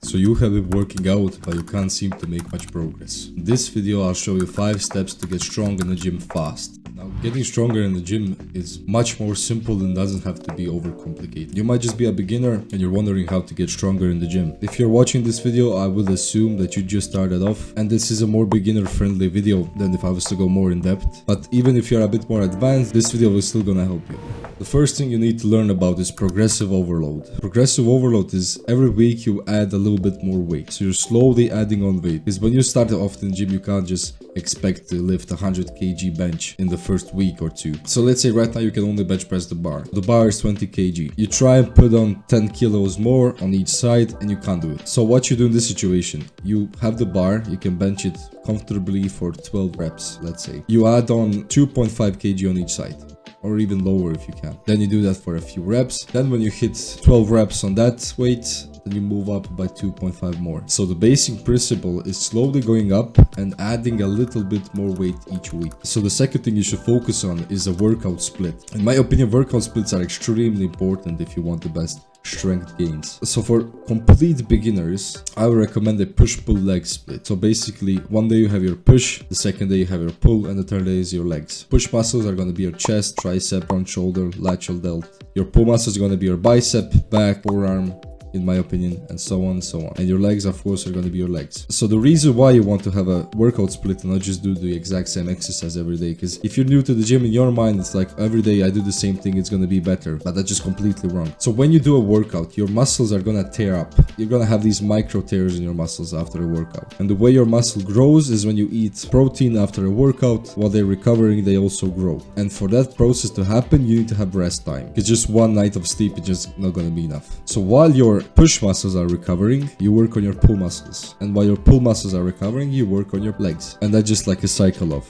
So you have been working out, but you can't seem to make much progress. In this video, I'll show you 5 steps to get strong in the gym fast. Now, getting stronger in the gym is much more simple and doesn't have to be overcomplicated. You might just be a beginner and you're wondering how to get stronger in the gym. If you're watching this video, I will assume that you just started off, and this is a more beginner-friendly video than if I was to go more in depth. But even if you're a bit more advanced, this video is still gonna help you. The first thing you need to learn about is progressive overload. Progressive overload is every week you add a little bit more weight. So you're slowly adding on weight. Because when you start off in the gym, you can't just expect to lift 100 kg bench in the first week or two. So let's say right now you can only bench press the bar. The bar is 20 kg. You try and put on 10 kilos more on each side and you can't do it. So what you do in this situation, you have the bar, you can bench it comfortably for 12 reps, let's say. You add on 2.5 kg on each side, or even lower if you can. Then you do that for a few reps. Then when you hit 12 reps on that weight, then you move up by 2.5 more. So the basic principle is slowly going up and adding a little bit more weight each week. So the second thing you should focus on is a workout split. In my opinion, workout splits are extremely important if you want the best strength gains. So for complete beginners, I would recommend a push-pull leg split. So basically, one day you have your push, the second day you have your pull, and the third day is your legs. Push muscles are going to be your chest, tricep, front shoulder, lateral delt. Your pull muscles are going to be your bicep, back, forearm, in my opinion, and so on and so on. And your legs, of course, are going to be your legs. So the reason why you want to have a workout split and not just do the exact same exercise every day, because if you're new to the gym, in your mind it's like every day I do the same thing, it's going to be better, but that's just completely wrong. So when you do a workout, your muscles are going to tear up. You're going to have these micro tears in your muscles after a workout, and the way your muscle grows is when you eat protein after a workout. While they're recovering, they also grow, and for that process to happen, you need to have rest time, because just one night of sleep is just not going to be enough. So while your push muscles are recovering, you work on your pull muscles, and while your pull muscles are recovering, you work on your legs, and that's just like a cycle of.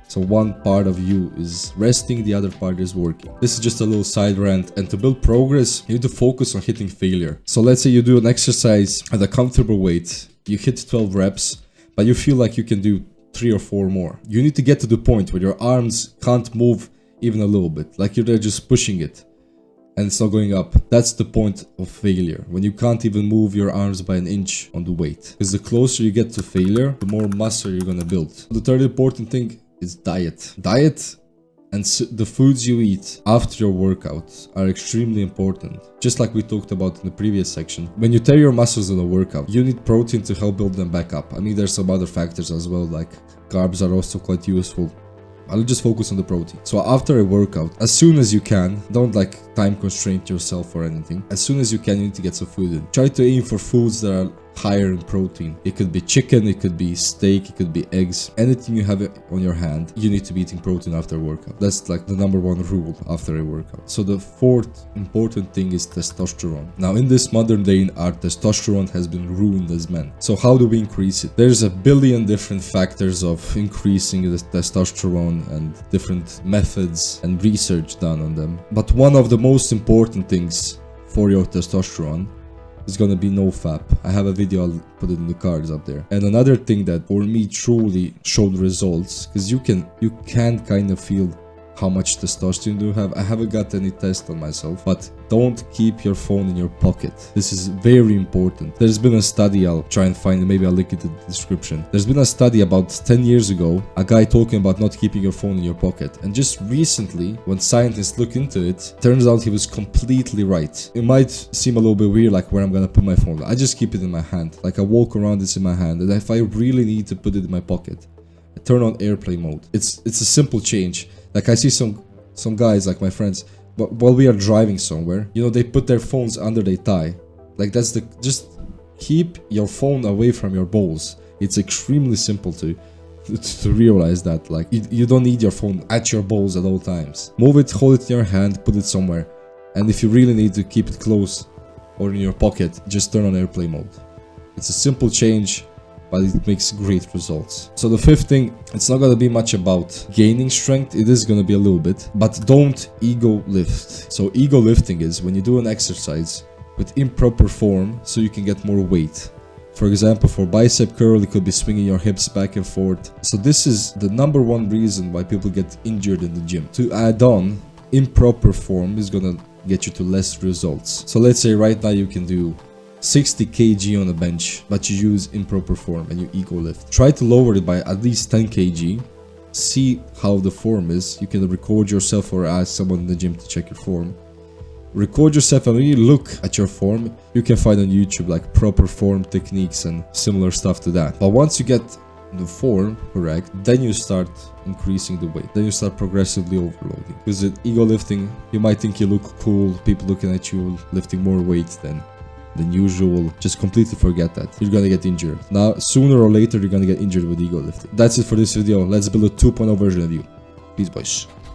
So one part of you is resting, the other part is working. This is just a little side rant, and to build progress, you need to focus on hitting failure. So let's say you do an exercise at a comfortable weight, you hit 12 reps, but you feel like you can do 3 or 4 more. You need to get to the point where your arms can't move even a little bit, like you're there just pushing it, and it's not going up. That's the point of failure, when you can't even move your arms by an inch on the weight. Because the closer you get to failure, the more muscle you're gonna build. The third important thing is diet. Diet and the foods you eat after your workout are extremely important. Just like we talked about in the previous section. When you tear your muscles in a workout, you need protein to help build them back up. I mean, there's some other factors as well, like carbs are also quite useful. I'll just focus on the protein. So after a workout, as soon as you can, don't like time constraint yourself or anything. As soon as you can, you need to get some food in. Try to aim for foods that are higher in protein. It could be chicken, it could be steak, it could be eggs. Anything you have on your hand, you need to be eating protein after a workout. That's like the #1 rule after a workout. So the fourth important thing is testosterone. Now in this modern day, our testosterone has been ruined as men. So how do we increase it? There's a billion different factors of increasing the testosterone and different methods and research done on them. But one of the most important things for your testosterone is gonna be no fap. I have a video, I'll put it in the cards up there. And another thing that for me truly showed results, because you can kind of feel how much testosterone you have. I haven't got any test on myself, but don't keep your phone in your pocket. This is very important. There's been a study, I'll try and find it, maybe I'll link it in the description. There's been a study about 10 years ago, a guy talking about not keeping your phone in your pocket. And just recently, when scientists look into it, turns out he was completely right. It might seem a little bit weird, like where I'm gonna put my phone. I just keep it in my hand. Like I walk around, it's in my hand. And if I really need to put it in my pocket, I turn on airplane mode. It's a simple change. Like I see some guys, like my friends, but while we are driving somewhere, you know, they put their phones under their tie. Like that's just keep your phone away from your balls. It's extremely simple to realize that. Like you don't need your phone at your balls at all times. Move it, hold it in your hand, put it somewhere. And if you really need to keep it close or in your pocket, just turn on airplane mode. It's a simple change, but it makes great results. So the fifth thing, it's not gonna be much about gaining strength, it is gonna be a little bit, but don't ego lift. So ego lifting is when you do an exercise with improper form so you can get more weight. For example, for bicep curl, it could be swinging your hips back and forth. So this is the #1 reason why people get injured in the gym. To add on, improper form is gonna get you to less results. So let's say right now you can do 60 kg on a bench, but you use improper form and you ego lift. Try to lower it by at least 10 kg. See how the form is. You can record yourself or ask someone in the gym to check your form. Record yourself and really look at your form. You can find on YouTube like proper form techniques and similar stuff to that. But once you get the form correct, then you start increasing the weight. Then you start progressively overloading. Because with ego lifting, you might think you look cool, people looking at you lifting more weight than usual. Just completely forget that. You're gonna get injured. Now, sooner or later, you're gonna get injured with ego lifting. That's it for this video. Let's build a 2.0 version of you. Peace, boys.